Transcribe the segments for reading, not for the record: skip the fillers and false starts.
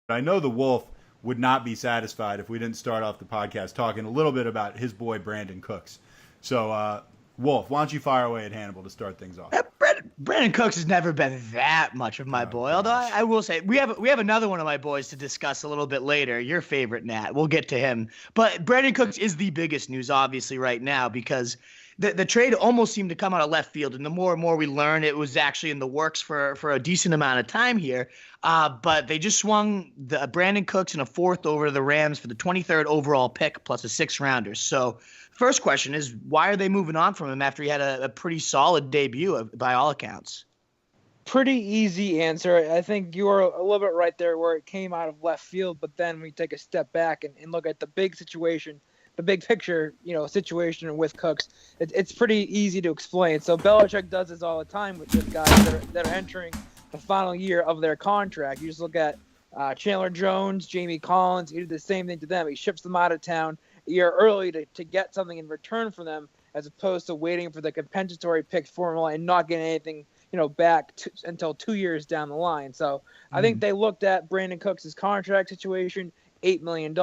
I know the Wolf would not be satisfied if we didn't start off the podcast talking a little bit about his boy Brandin Cooks. So, Wolf, why don't you fire away at Hannable to start things off? Brandin Cooks has never been that much of my boy. Although I will say we have another one of my boys to discuss a little bit later. Your favorite, Nat. We'll get to him. But Brandin Cooks is the biggest news, obviously, right now because the trade almost seemed to come out of left field, and the more and more we learn, it was actually in the works for a decent amount of time here. But they just swung the Brandin Cooks in a fourth over to the Rams for the 23rd overall pick plus a 6th rounder. So first question is, why are they moving on from him after he had a pretty solid debut by all accounts? Pretty easy answer. I think you were a little bit right there where it came out of left field, but then we take a step back and look at the big situation, the big picture, situation with Cooks. It's pretty easy to explain. So Belichick does this all the time with guys that are entering the final year of their contract. You just look at Chandler Jones, Jamie Collins. He did the same thing to them. He ships them out of town a year early to get something in return for them, as opposed to waiting for the compensatory pick formula and not getting anything back until 2 years down the line. So I think they looked at Brandin Cooks' contract situation, $8 million.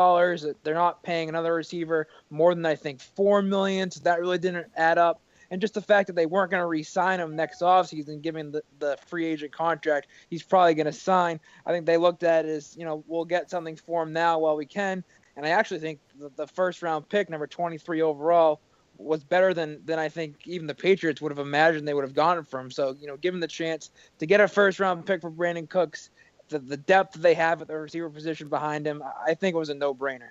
They're not paying another receiver more than, I think, $4 million. So that really didn't add up. And just the fact that they weren't going to re-sign him next offseason, given the free agent contract he's probably going to sign, I think they looked at it as, we'll get something for him now while we can. And I actually think the first-round pick, number 23 overall, was better than I think even the Patriots would have imagined they would have gotten from. So, given the chance to get a first-round pick for Brandin Cooks, the depth they have at the receiver position behind him, I think it was a no-brainer.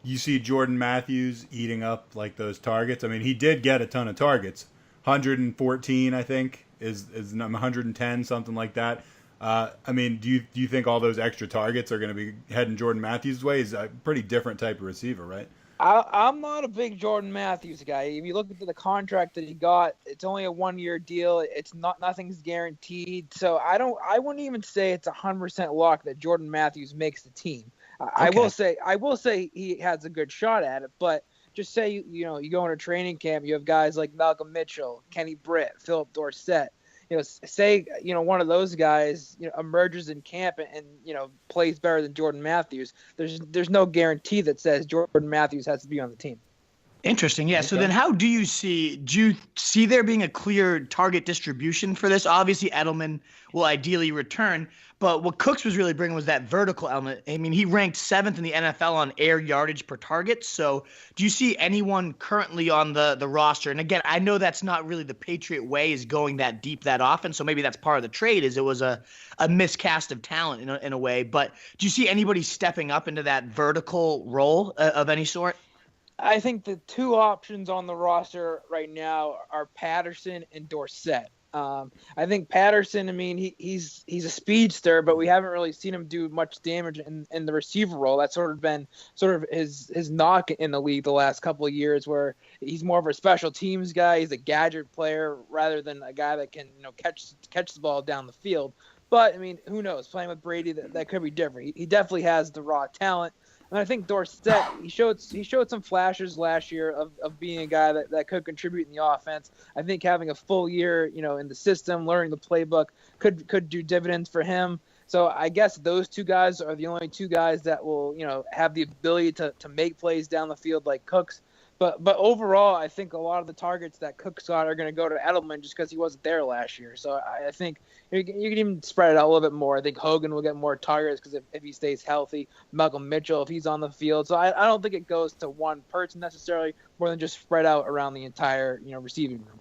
You see Jordan Matthews eating up like those targets. I mean, he did get a ton of targets. 114, I think, is 110, something like that. I mean, do you think all those extra targets are going to be heading Jordan Matthews' way? He's a pretty different type of receiver, right? I'm not a big Jordan Matthews guy. If you look at the contract that he got, it's only a 1-year deal. It's nothing's guaranteed. So I wouldn't even say it's 100% lock that Jordan Matthews makes the team. Okay. I will say he has a good shot at it, but just say you go into training camp, you have guys like Malcolm Mitchell, Kenny Britt, Philip Dorsett. Say one of those guys emerges in camp and plays better than Jordan Matthews. There's no guarantee that says Jordan Matthews has to be on the team. Interesting. Yeah. Okay. So then how do you see there being a clear target distribution for this? Obviously, Edelman will ideally return, but what Cooks was really bringing was that vertical element. I mean, he ranked 7th in the NFL on air yardage per target. So do you see anyone currently on the roster? And again, I know that's not really the Patriot way, is going that deep that often. So maybe that's part of the trade, is it was a miscast of talent in a way. But do you see anybody stepping up into that vertical role of any sort? I think the two options on the roster right now are Patterson and Dorsett. I think Patterson, I mean, he's a speedster, but we haven't really seen him do much damage in the receiver role. That's sort of been his knock in the league the last couple of years, where he's more of a special teams guy. He's a gadget player rather than a guy that can catch the ball down the field. But I mean, who knows? Playing with Brady, that could be different. He definitely has the raw talent. And I think Dorsett, he showed some flashes last year of being a guy that could contribute in the offense. I think having a full year, in the system, learning the playbook could do dividends for him. So I guess those two guys are the only two guys that will, have the ability to make plays down the field like Cooks. But overall, I think a lot of the targets that Cooks got are going to go to Edelman just because he wasn't there last year. So I think you can even spread it out a little bit more. I think Hogan will get more targets because if he stays healthy, Malcolm Mitchell if he's on the field. So I don't think it goes to one person necessarily, more than just spread out around the entire receiving room.